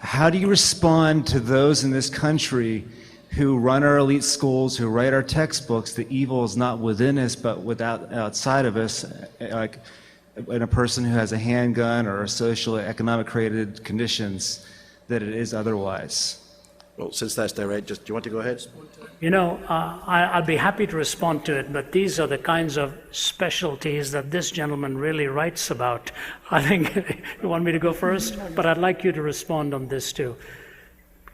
How do you respond to those in this country who run our elite schools, who write our textbooks? The evil is not within us, but outside of us, like in a person who has a handgun or social economic created conditions, that it is otherwise. Well, since that's direct, do you want to go ahead? You know, I'll be happy to respond to it, but these are the kinds of specialties that this gentleman really writes about. I think you want me to go first, but I'd like you to respond on this too.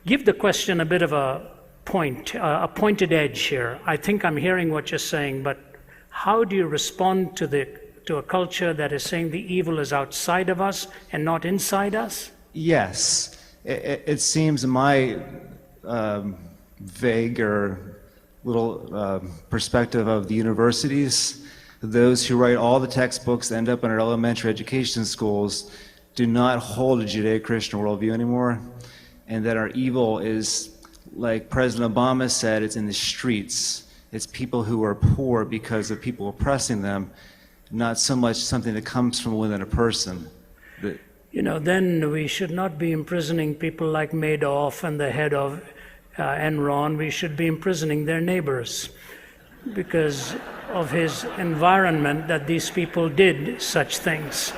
Give the question a bit of a pointed edge here. I think I'm hearing what you're saying, but how do you respond to a culture that is saying the evil is outside of us and not inside us? Yes. It seems my vague or little perspective of the universities, those who write all the textbooks end up in our elementary education schools do not hold a Judeo-Christian worldview anymore, and that our evil is, like President Obama said, it's in the streets. It's people who are poor because of people oppressing them, not so much something that comes from within a person. You know, then we should not be imprisoning people like Madoff and the head of Enron. We should be imprisoning their neighbors because of his environment that these people did such things.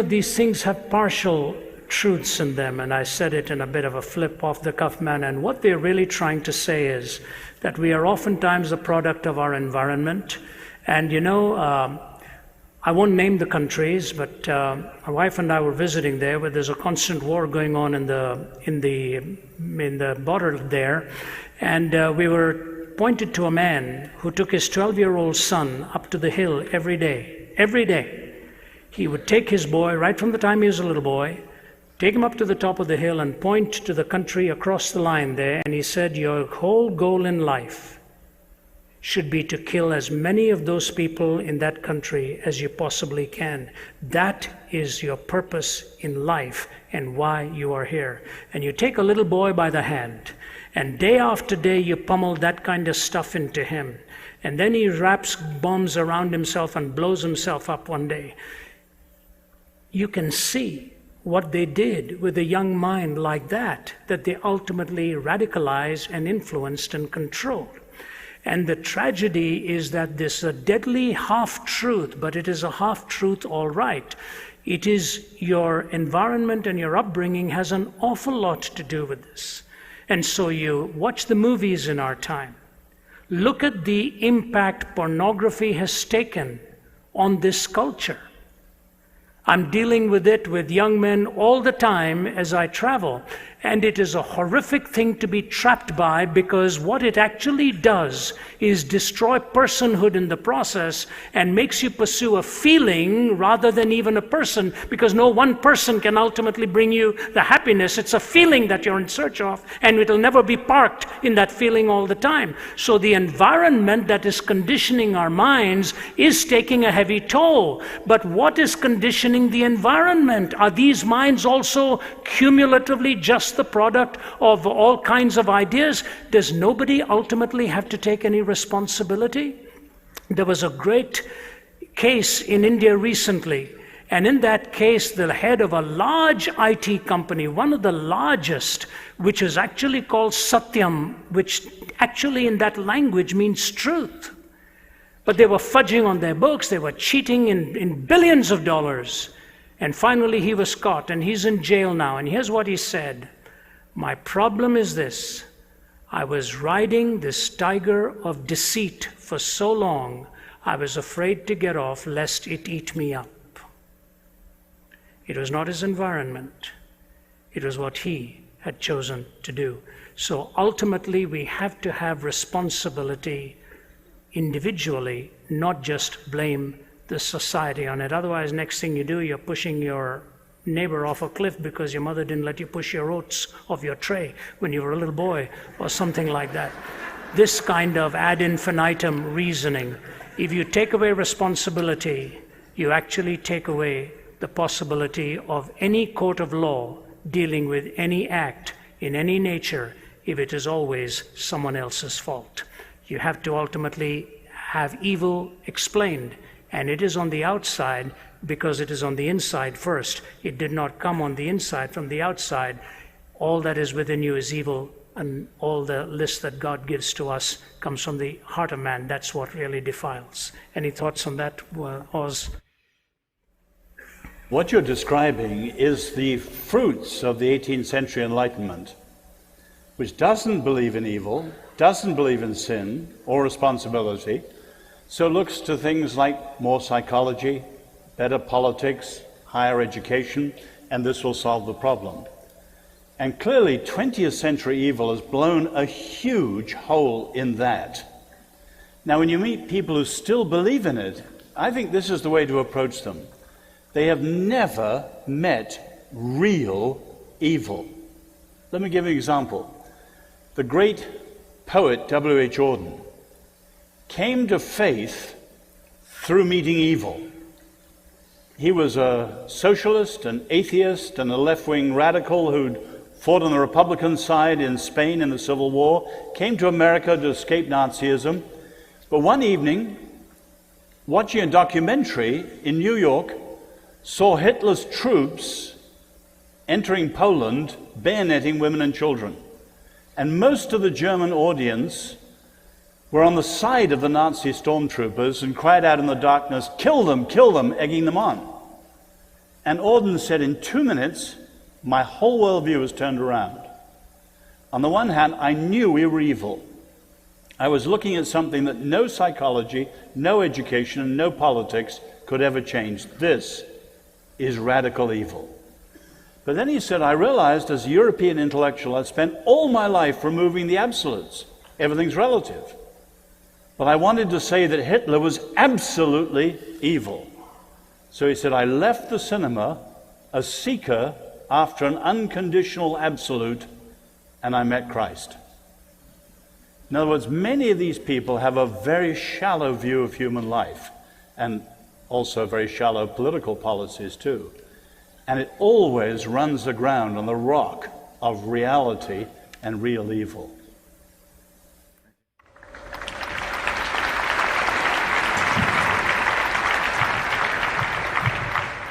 These things have partial truths in them, and I said it in a bit of a flip off the cuff manner, and what they're really trying to say is that we are oftentimes a product of our environment. And I won't name the countries, but my wife and I were visiting there where there's a constant war going on in the border there, and we were pointed to a man who took his 12-year-old son up to the hill every day. Every day. He would take his boy right from the time he was a little boy, take him up to the top of the hill and point to the country across the line there, and he said, your whole goal in life should be to kill as many of those people in that country as you possibly can. That is your purpose in life and why you are here. And you take a little boy by the hand, and day after day you pummel that kind of stuff into him. And then he wraps bombs around himself and blows himself up one day. You can see what they did with a young mind like that they ultimately radicalized and influenced and controlled. And the tragedy is that this is a deadly half-truth, but it is a half-truth all right. It is your environment and your upbringing has an awful lot to do with this. And so you watch the movies in our time. Look at the impact pornography has taken on this culture. I'm dealing with it with young men all the time as I travel, and it is a horrific thing to be trapped by, because what it actually does is destroy personhood in the process and makes you pursue a feeling rather than even a person, because no one person can ultimately bring you the happiness. It's a feeling that you're in search of, and it'll never be parked in that feeling all the time. So the environment that is conditioning our minds is taking a heavy toll. But what is conditioning the environment? Are these minds also cumulatively just the product of all kinds of ideas? Does nobody ultimately have to take any responsibility? There was a great case in India recently, and in that case the head of a large IT company, one of the largest, which is actually called Satyam, which actually in that language means truth. But they were fudging on their books, they were cheating in billions of dollars. And finally he was caught, and he's in jail now. And here's what he said: my problem is this: I was riding this tiger of deceit for so long, I was afraid to get off lest it eat me up. It was not his environment. It was what he had chosen to do. So ultimately we have to have responsibility individually, not just blame the society on it. Otherwise, next thing you do, you're pushing your neighbor off a cliff because your mother didn't let you push your oats off your tray when you were a little boy, or something like that. This kind of ad infinitum reasoning, if you take away responsibility, you actually take away the possibility of any court of law dealing with any act in any nature if it is always someone else's fault. You have to ultimately have evil explained. And it is on the outside because it is on the inside first. It did not come on the inside from the outside. All that is within you is evil, and all the list that God gives to us comes from the heart of man. That's what really defiles. Any thoughts on that, Oz? What you're describing is the fruits of the 18th century Enlightenment, which doesn't believe in evil, doesn't believe in sin or responsibility, so looks to things like more psychology, better politics, higher education, and this will solve the problem. And clearly, 20th century evil has blown a huge hole in that. Now, when you meet people who still believe in it, I think this is the way to approach them. They have never met real evil. Let me give you an example. The great poet W.H. Auden came to faith through meeting evil. He was a socialist, an atheist, and a left-wing radical who'd fought on the Republican side in Spain in the Civil War, came to America to escape Nazism. But one evening, watching a documentary in New York, saw Hitler's troops entering Poland, bayoneting women and children. And most of the German audience were on the side of the Nazi stormtroopers and cried out in the darkness, kill them, egging them on. And Auden said, in 2 minutes, my whole worldview was turned around. On the one hand, I knew we were evil. I was looking at something that no psychology, no education, and no politics could ever change. This is radical evil. But then he said, I realized as a European intellectual, I'd spent all my life removing the absolutes. Everything's relative. But I wanted to say that Hitler was absolutely evil. So he said, I left the cinema a seeker after an unconditional absolute, and I met Christ. In other words, many of these people have a very shallow view of human life, and also very shallow political policies too. And it always runs aground on the rock of reality and real evil.